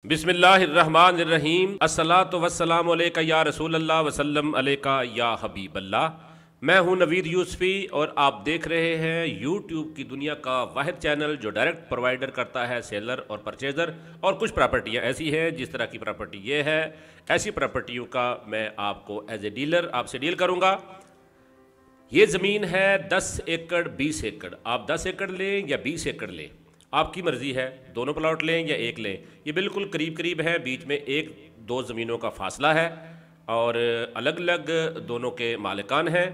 بسم اللہ الرحمن الرحیم، الصلاۃ والسلام علیکہ یا رسول اللہ وسلم علیکہ یا حبیب اللہ۔ میں ہوں نوید یوسفی اور آپ دیکھ رہے ہیں یوٹیوب کی دنیا کا واحد چینل جو ڈائریکٹ پرووائڈر کرتا ہے سیلر اور پرچیزر، اور کچھ پراپرٹیاں ایسی ہیں جس طرح کی پراپرٹی یہ ہے، ایسی پراپرٹیوں کا میں آپ کو ایز اے ڈیلر آپ سے ڈیل کروں گا۔ یہ زمین ہے 10 ایکڑ 20 ایکڑ، آپ 10 ایکڑ لیں یا 20 ایکڑ لیں، آپ کی مرضی ہے، دونوں پلاٹ لیں یا ایک لیں۔ یہ بالکل قریب ہے، بیچ میں ایک دو زمینوں کا فاصلہ ہے اور الگ الگ دونوں کے مالکان ہیں۔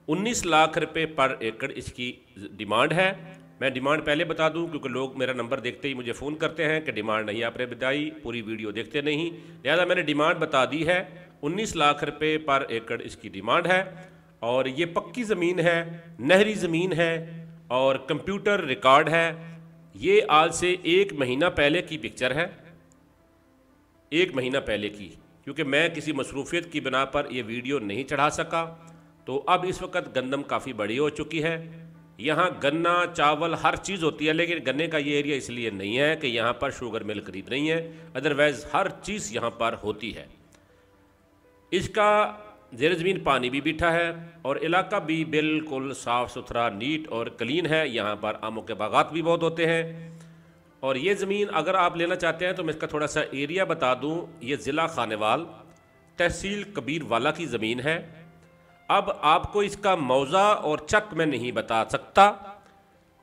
19 لاکھ روپے پر ایکڑ اس کی ڈیمانڈ ہے۔ میں ڈیمانڈ پہلے بتا دوں کیونکہ لوگ میرا نمبر دیکھتے ہی مجھے فون کرتے ہیں کہ ڈیمانڈ نہیں آپ نے بتائی، پوری ویڈیو دیکھتے نہیں، لہذا میں نے ڈیمانڈ بتا دی ہے۔ 19 لاکھ روپے پر ایکڑ اس کی ڈیمانڈ ہے اور یہ پکی زمین ہے، نہری زمین ہے اور کمپیوٹر ریکارڈ ہے۔ یہ آج سے 1 مہینہ پہلے کی پکچر ہے، 1 مہینہ پہلے کی، کیونکہ میں کسی مصروفیت کی بنا پر یہ ویڈیو نہیں چڑھا سکا۔ تو اب اس وقت گندم کافی بڑی ہو چکی ہے، یہاں گنا چاول ہر چیز ہوتی ہے، لیکن گنے کا یہ ایریا اس لیے نہیں ہے کہ یہاں پر شوگر مل خرید نہیں ہے، ادروائز ہر چیز یہاں پر ہوتی ہے۔ اس کا زیر زمین پانی بھی بیٹھا ہے اور علاقہ بھی بالکل صاف ستھرا نیٹ اور کلین ہے، یہاں پر آموں کے باغات بھی بہت ہوتے ہیں۔ اور یہ زمین اگر آپ لینا چاہتے ہیں تو میں اس کا تھوڑا سا ایریا بتا دوں، یہ ضلع خانیوال تحصیل کبیر والا کی زمین ہے۔ اب آپ کو اس کا موضع اور چک میں نہیں بتا سکتا،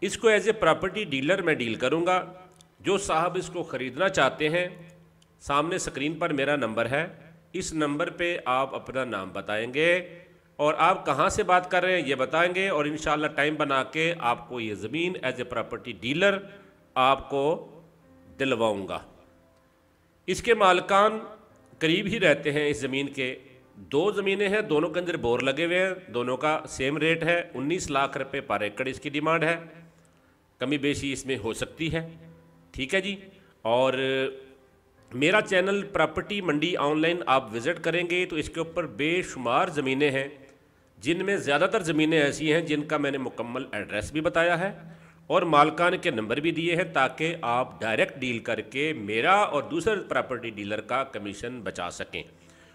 اس کو ایز اے پراپرٹی ڈیلر میں ڈیل کروں گا۔ جو صاحب اس کو خریدنا چاہتے ہیں، سامنے سکرین پر میرا نمبر ہے، اس نمبر پہ آپ اپنا نام بتائیں گے اور آپ کہاں سے بات کر رہے ہیں یہ بتائیں گے، اور انشاءاللہ ٹائم بنا کے آپ کو یہ زمین ایز اے پراپرٹی ڈیلر آپ کو دلواؤں گا۔ اس کے مالکان قریب ہی رہتے ہیں اس زمین کے، 2 زمینیں ہیں، دونوں کے اندر بور لگے ہوئے ہیں، دونوں کا سیم ریٹ ہے، 19 لاکھ روپے پر ایکڑ اس کی ڈیمانڈ ہے، کمی بیشی اس میں ہو سکتی ہے، ٹھیک ہے جی۔ اور میرا چینل پراپرٹی منڈی آن لائن آپ وزٹ کریں گے تو اس کے اوپر بے شمار زمینیں ہیں، جن میں زیادہ تر زمینیں ایسی ہیں جن کا میں نے مکمل ایڈریس بھی بتایا ہے اور مالکان کے نمبر بھی دیے ہیں، تاکہ آپ ڈائریکٹ ڈیل کر کے میرا اور دوسرے پراپرٹی ڈیلر کا کمیشن بچا سکیں۔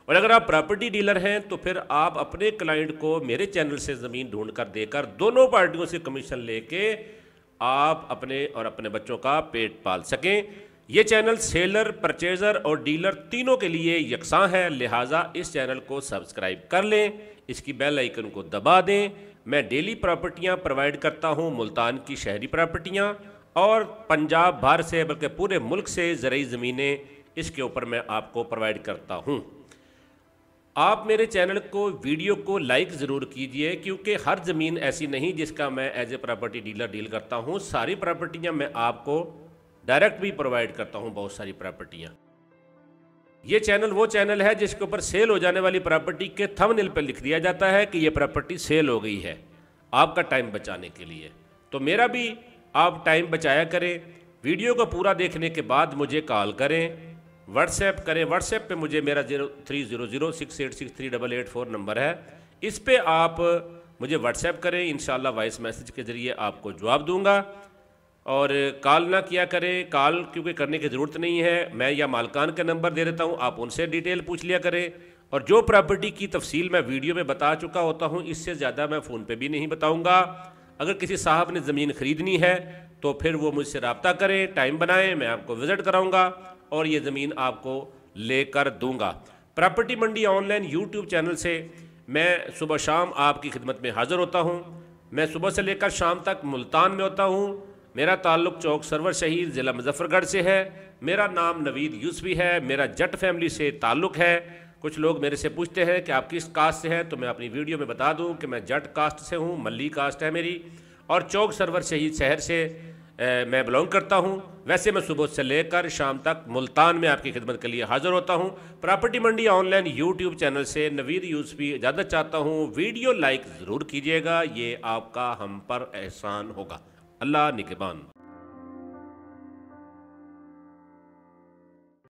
اور اگر آپ پراپرٹی ڈیلر ہیں تو پھر آپ اپنے کلائنٹ کو میرے چینل سے زمین ڈھونڈ کر دے کر دونوں پارٹیوں سے کمیشن لے کے آپ اپنے اور اپنے بچوں کا پیٹ پال سکیں۔ یہ چینل سیلر، پرچیزر اور ڈیلر تینوں کے لیے یکساں ہے، لہٰذا اس چینل کو سبسکرائب کر لیں، اس کی بیل آئیکن کو دبا دیں۔ میں ڈیلی پراپرٹیاں پرووائڈ کرتا ہوں، ملتان کی شہری پراپرٹیاں اور پنجاب بھر سے بلکہ پورے ملک سے زرعی زمینیں اس کے اوپر میں آپ کو پرووائڈ کرتا ہوں۔ آپ میرے چینل کو ویڈیو کو لائک ضرور کیجئے، کیونکہ ہر زمین ایسی نہیں جس کا میں as a property dealer deal کرتا ہوں، ساری پراپرٹیاں میں آپ کو ڈائریکٹ بھی پرووائڈ کرتا ہوں، بہت ساری پراپرٹیاں۔ یہ چینل وہ چینل ہے جس کے اوپر سیل ہو جانے والی پراپرٹی کے تھمبنیل پہ لکھ دیا جاتا ہے کہ یہ پراپرٹی سیل ہو گئی ہے، آپ کا ٹائم بچانے کے لیے۔ تو میرا بھی آپ ٹائم بچایا کریں، ویڈیو کو پورا دیکھنے کے بعد مجھے کال کریں، واٹس ایپ کریں، واٹس ایپ پہ مجھے میرا 030068638884 نمبر ہے، اس پہ آپ مجھے واٹس ایپ کریں، انشاءاللہ وائس میسج کے ذریعے آپ کو جواب دوں گا۔ اور کال نہ کیا کریں، کال کیونکہ کرنے کی ضرورت نہیں ہے، میں یا مالکان کا نمبر دے دیتا ہوں، آپ ان سے ڈیٹیل پوچھ لیا کریں۔ اور جو پراپرٹی کی تفصیل میں ویڈیو میں بتا چکا ہوتا ہوں، اس سے زیادہ میں فون پہ بھی نہیں بتاؤں گا۔ اگر کسی صاحب نے زمین خریدنی ہے تو پھر وہ مجھ سے رابطہ کریں، ٹائم بنائیں، میں آپ کو وزٹ کراؤں گا اور یہ زمین آپ کو لے کر دوں گا۔ پراپرٹی منڈی آن لائن یوٹیوب چینل سے میں صبح شام آپ کی خدمت میں حاضر ہوتا ہوں۔ میں صبح سے لے کر شام تک ملتان میں ہوتا ہوں۔ میرا تعلق چوک سرور شہید ضلع مظفر گڑھ سے ہے۔ میرا نام نوید یوسفی ہے، میرا جٹ فیملی سے تعلق ہے۔ کچھ لوگ میرے سے پوچھتے ہیں کہ آپ کس کاسٹ سے ہیں، تو میں اپنی ویڈیو میں بتا دوں کہ میں جٹ کاسٹ سے ہوں، ملی کاسٹ ہے میری، اور چوک سرور شہید شہر سے میں بلانگ کرتا ہوں۔ ویسے میں صبح سے لے کر شام تک ملتان میں آپ کی خدمت کے لیے حاضر ہوتا ہوں۔ پراپرٹی منڈی آن لائن یوٹیوب چینل سے نوید یوسفی اجازت چاہتا ہوں، ویڈیو لائک ضرور کیجیے گا، یہ آپ کا ہم پر احسان ہوگا۔ اللہ نگہبان۔